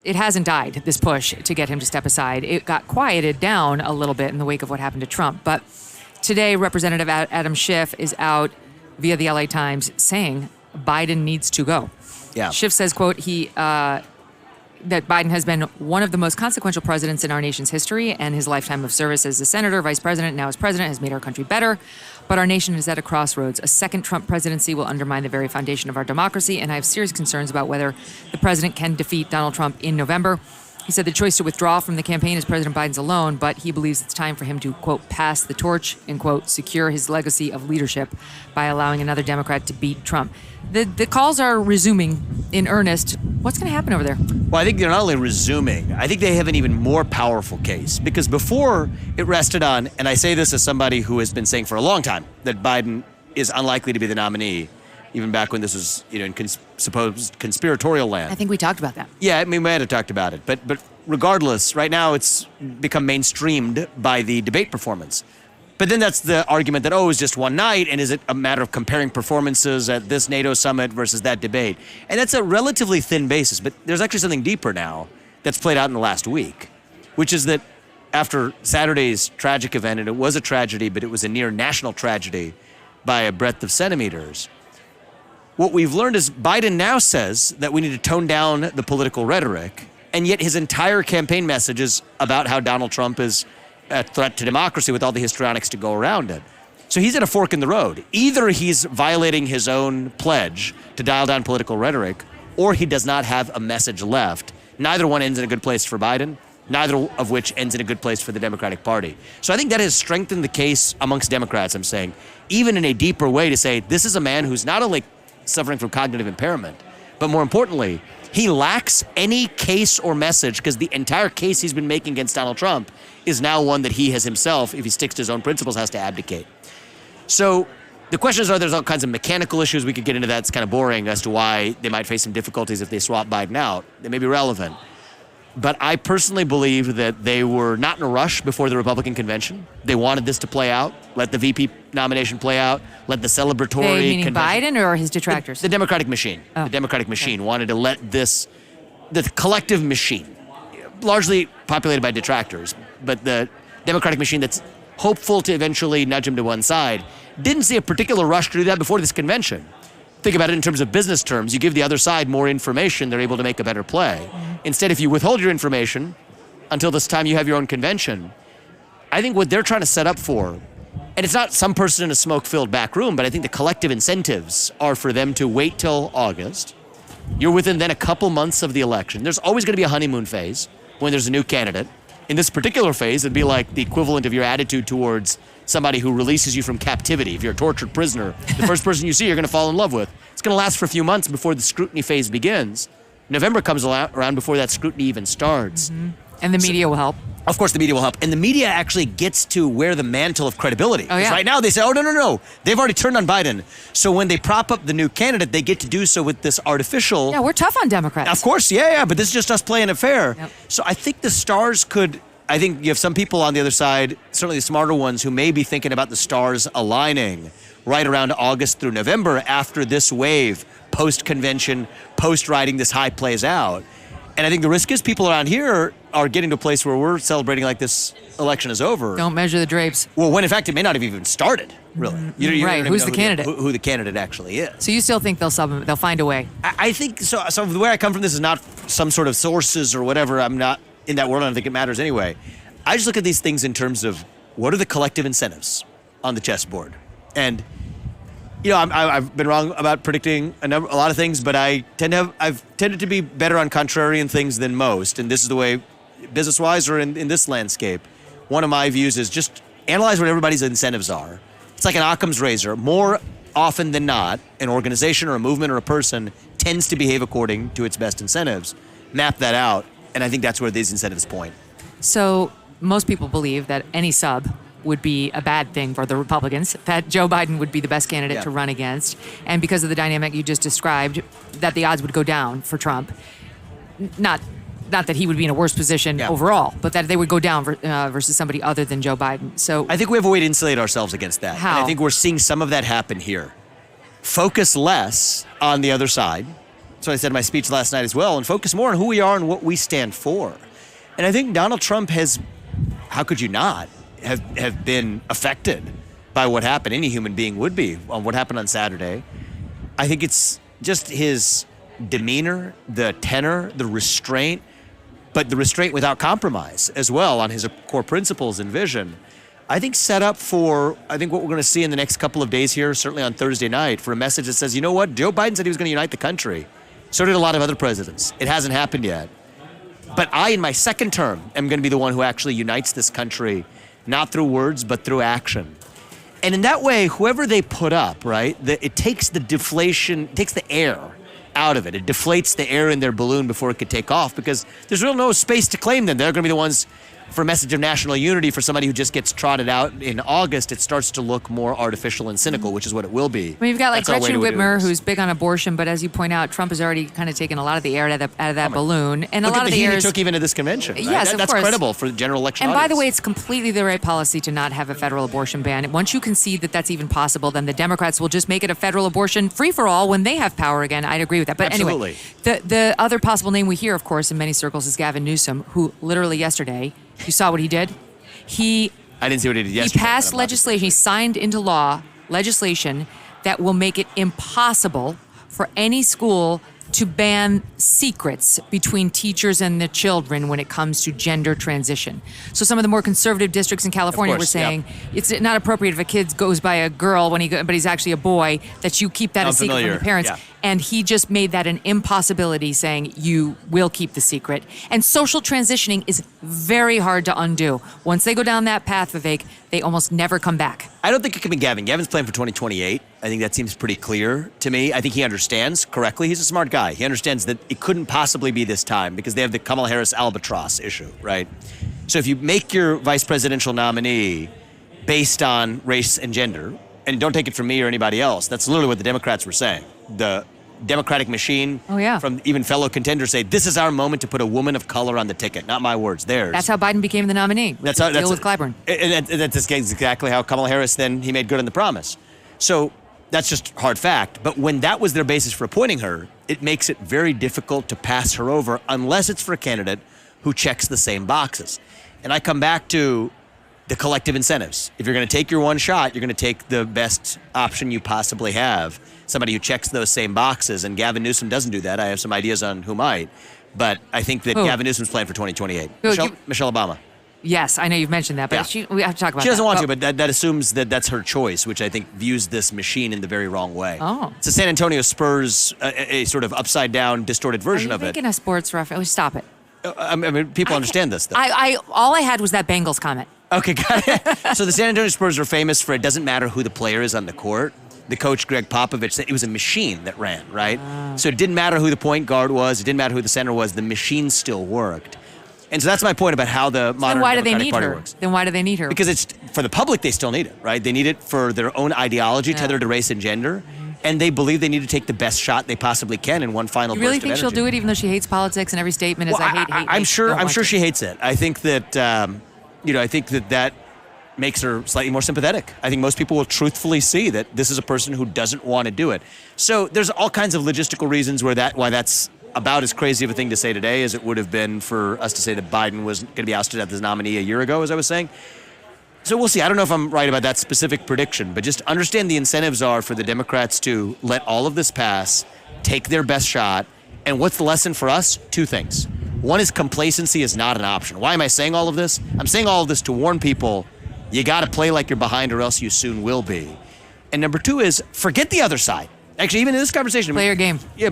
It hasn't died, this push to get him to step aside. It got quieted down a little bit in the wake of what happened to Trump. But today, Representative Adam Schiff is out via the LA Times saying Biden needs to go. Yeah. Schiff says, quote, that Biden has been one of the most consequential presidents in our nation's history, and his lifetime of service as a senator, vice president, and now as president has made our country better. But our nation is at a crossroads. A second Trump presidency will undermine the very foundation of our democracy, and I have serious concerns about whether the president can defeat Donald Trump in November. He said the choice to withdraw from the campaign is President Biden's alone, but he believes it's time for him to, quote, pass the torch and, quote, secure his legacy of leadership by allowing another Democrat to beat Trump. The calls are resuming in earnest. What's going to happen over there? Well, I think they're not only resuming, I think they have an even more powerful case, because before it rested on, and I say this as somebody who has been saying for a long time that Biden is unlikely to be the nominee, even back when this was, in supposed conspiratorial land. I think we talked about that. Yeah, I mean, we might have talked about it. But regardless, right now it's become mainstreamed by the debate performance. But then that's the argument that, it's just one night, and is it a matter of comparing performances at this NATO summit versus that debate? And that's a relatively thin basis, but there's actually something deeper now that's played out in the last week, which is that after Saturday's tragic event, and it was a tragedy, but it was a near national tragedy by a breadth of centimeters, what we've learned is Biden now says that we need to tone down the political rhetoric, and yet his entire campaign message is about how Donald Trump is a threat to democracy with all the histrionics to go around it. So he's at a fork in the road. Either he's violating his own pledge to dial down political rhetoric, or he does not have a message left. Neither one ends in a good place for Biden, neither of which ends in a good place for the Democratic Party. So I think that has strengthened the case amongst Democrats, I'm saying, even in a deeper way, to say this is a man who's not only suffering from cognitive impairment, but more importantly, he lacks any case or message, because the entire case he's been making against Donald Trump is now one that he has himself, if he sticks to his own principles, has to abdicate. So the question is, there's all kinds of mechanical issues. We could get into that. It's kind of boring as to why they might face some difficulties if they swap Biden out. They may be relevant. But I personally believe that they were not in a rush before the Republican convention. They wanted this to play out, let the VP nomination play out, let the celebratory They, meaning convention. Biden or his detractors? The Democratic machine. Oh. The Democratic machine wanted to let the collective machine, largely populated by detractors, but the Democratic machine that's hopeful to eventually nudge him to one side, didn't see a particular rush to do that before this convention. Think about it in terms of business terms. You give the other side more information, they're able to make a better play. Instead, if you withhold your information until this time you have your own convention, I think what they're trying to set up for, and it's not some person in a smoke-filled back room, but I think the collective incentives are for them to wait till August. You're within then a couple months of the election. There's always going to be a honeymoon phase when there's a new candidate. In this particular phase, it'd be like the equivalent of your attitude towards somebody who releases you from captivity. If you're a tortured prisoner, the first person you see you're going to fall in love with. It's going to last for a few months before the scrutiny phase begins. November comes around before that scrutiny even starts. Mm-hmm. And the media will help. Of course, the media will help. And the media actually gets to wear the mantle of credibility. Oh, yeah. Right now, they say, no. They've already turned on Biden. So when they prop up the new candidate, they get to do so with this artificial... Yeah, we're tough on Democrats. Of course, yeah, but this is just us playing it fair. Yep. So I think the stars could... I think you have some people on the other side, certainly the smarter ones, who may be thinking about the stars aligning right around August through November after this wave, post-convention, post-riding this high plays out. And I think the risk is people around here are getting to a place where we're celebrating like this election is over. Don't measure the drapes. Well, when in fact it may not have even started, really. You Right, don't even who's know the candidate? Who the candidate actually is. So you still think they'll find a way? I think so. So the way I come from this is not some sort of sources or whatever. I'm not in that world. I don't think it matters anyway. I just look at these things in terms of what are the collective incentives on the chessboard. And, I've been wrong about predicting a lot of things, but I've tended to be better on contrarian things than most. And this is the way, business-wise or in this landscape, one of my views is just analyze what everybody's incentives are. It's like an Occam's razor. More often than not, an organization or a movement or a person tends to behave according to its best incentives. Map that out, and I think that's where these incentives point. So most people believe that any sub would be a bad thing for the Republicans, that Joe Biden would be the best candidate to run against. And because of the dynamic you just described, that the odds would go down for Trump. Not that he would be in a worse position overall, but that they would go down versus somebody other than Joe Biden. So I think we have a way to insulate ourselves against that. How? And I think we're seeing some of that happen here. Focus less on the other side. That's what I said in my speech last night as well, and focus more on who we are and what we stand for. And I think Donald Trump has, how could you not, have been affected by what happened. Any human being would be on what happened on Saturday. I think it's just his demeanor, the tenor, the restraint, but the restraint without compromise as well on his core principles and vision. I think set up for, what we're going to see in the next couple of days here, certainly on Thursday night, for a message that says, you know what, Joe Biden said he was going to unite the country. So did a lot of other presidents. It hasn't happened yet. But I, in my second term, am going to be the one who actually unites this country, not through words, but through action. And in that way, whoever they put up, right, it takes the deflation, takes the air out of it. It deflates the air in their balloon before it could take off, because there's really no space to claim them. They're going to be the ones for a message of national unity. For somebody who just gets trotted out in August, it starts to look more artificial and cynical, which is what it will be. I mean, you've got like That's our way Gretchen to do Whitmer, this. who's big on abortion, but as you point out, Trump has already kind of taken a lot of the air out of that balloon. And Look a lot at of the the heat air he is... took even to this convention. Right? Yes, of That's course. credible for the general election And by audience. the way, it's completely the right policy to not have a federal abortion ban. Once you concede that that's even possible, then the Democrats will just make it a federal abortion free-for-all when they have power again. I'd agree with that. But Absolutely. anyway, the other possible name we hear, of course, in many circles is Gavin Newsom, who literally yesterday, you saw what he did? I didn't see what he did yesterday. He passed legislation, he signed into law legislation that will make it impossible for any school to ban secrets between teachers and the children when it comes to gender transition. So some of the more conservative districts in California were saying it's not appropriate if a kid goes by a girl but he's actually a boy, that you keep that a secret from the parents. Yeah. And he just made that an impossibility, saying you will keep the secret. And social transitioning is very hard to undo. Once they go down that path, Vivek, they almost never come back. I don't think it can be Gavin. Gavin's playing for 2028. I think that seems pretty clear to me. I think he understands correctly. He's a smart guy. He understands that it couldn't possibly be this time because they have the Kamala Harris albatross issue, right? So if you make your vice presidential nominee based on race and gender, and don't take it from me or anybody else, that's literally what the Democrats were saying. The Democratic machine from even fellow contenders say, this is our moment to put a woman of color on the ticket. Not my words, theirs. That's how Biden became the nominee. That's how, deal with Clyburn. And that's exactly how Kamala Harris then, he made good on the promise. So that's just hard fact. But when that was their basis for appointing her, it makes it very difficult to pass her over unless it's for a candidate who checks the same boxes. And I come back to the collective incentives. If you're going to take your one shot, you're going to take the best option you possibly have. Somebody who checks those same boxes. And Gavin Newsom doesn't do that. I have some ideas on who might. But I think that Gavin Newsom's playing for 2028. Michelle Obama. Yes, I know you've mentioned that, but we have to talk about that. She doesn't want to, but that assumes that that's her choice, which I think views this machine in the very wrong way. Oh. It's a San Antonio Spurs, a sort of upside-down, distorted version of it. Are you making a sports reference? Oh, stop it. I mean, people understand this, though. All I had was that Bengals comment. Okay, got it. So the San Antonio Spurs are famous for it doesn't matter who the player is on the court. The coach, Greg Popovich, said it was a machine that ran, right? So it didn't matter who the point guard was. It didn't matter who the center was. The machine still worked. And so that's my point about how the modern Democratic Party works. Then why do they need her? Because it's for the public, they still need it, right? They need it for their own ideology tethered to race and gender. And they believe they need to take the best shot they possibly can in one final burst of energy. You really think she'll do it, even though she hates politics and every statement is hate. I'm sure she hates it. I think that, that makes her slightly more sympathetic. I think most people will truthfully see that this is a person who doesn't want to do it. So there's all kinds of logistical reasons why that's about as crazy of a thing to say today as it would have been for us to say that Biden was going to be ousted as the nominee a year ago, as I was saying. So we'll see. I don't know if I'm right about that specific prediction, but just understand the incentives are for the Democrats to let all of this pass, take their best shot. And what's the lesson for us? Two things. One is complacency is not an option. Why am I saying all of this? I'm saying all of this to warn people, you got to play like you're behind or else you soon will be. And number two is forget the other side. Actually, even in this conversation, play your game. Yeah,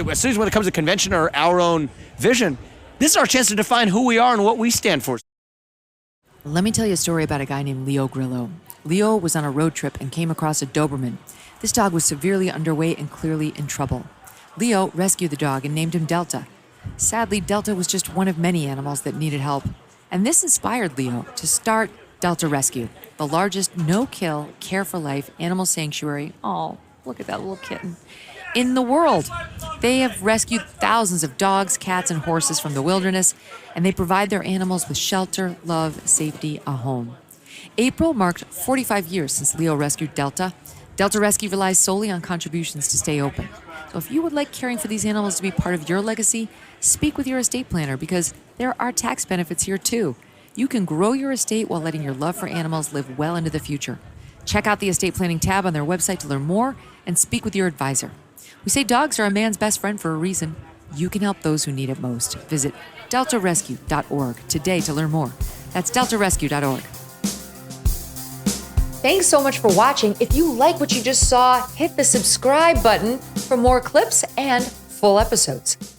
as soon as when it comes to convention or our own vision, this is our chance to define who we are and what we stand for. Let me tell you a story about a guy named Leo Grillo. Leo was on a road trip and came across a Doberman. This dog was severely underweight and clearly in trouble. Leo rescued the dog and named him Delta. Sadly, Delta was just one of many animals that needed help. And this inspired Leo to start Delta Rescue, the largest no-kill, care-for-life animal sanctuary. Oh, look at that little kitten. In the world. They have rescued thousands of dogs, cats, and horses from the wilderness, and they provide their animals with shelter, love, safety, a home. April marked 45 years since Leo rescued Delta. Delta Rescue relies solely on contributions to stay open. So So if you would like caring for these animals to be part of your legacy, speak with your estate planner because there are tax benefits here too. You can grow your estate while letting your love for animals live well into the future. Check out the estate planning tab on their website to learn more and speak with your advisor. We say dogs are a man's best friend for a reason. You can help those who need it most. Visit deltarescue.org today to learn more. That's deltarescue.org. Thanks so much for watching. If you like what you just saw, hit the subscribe button for more clips and full episodes.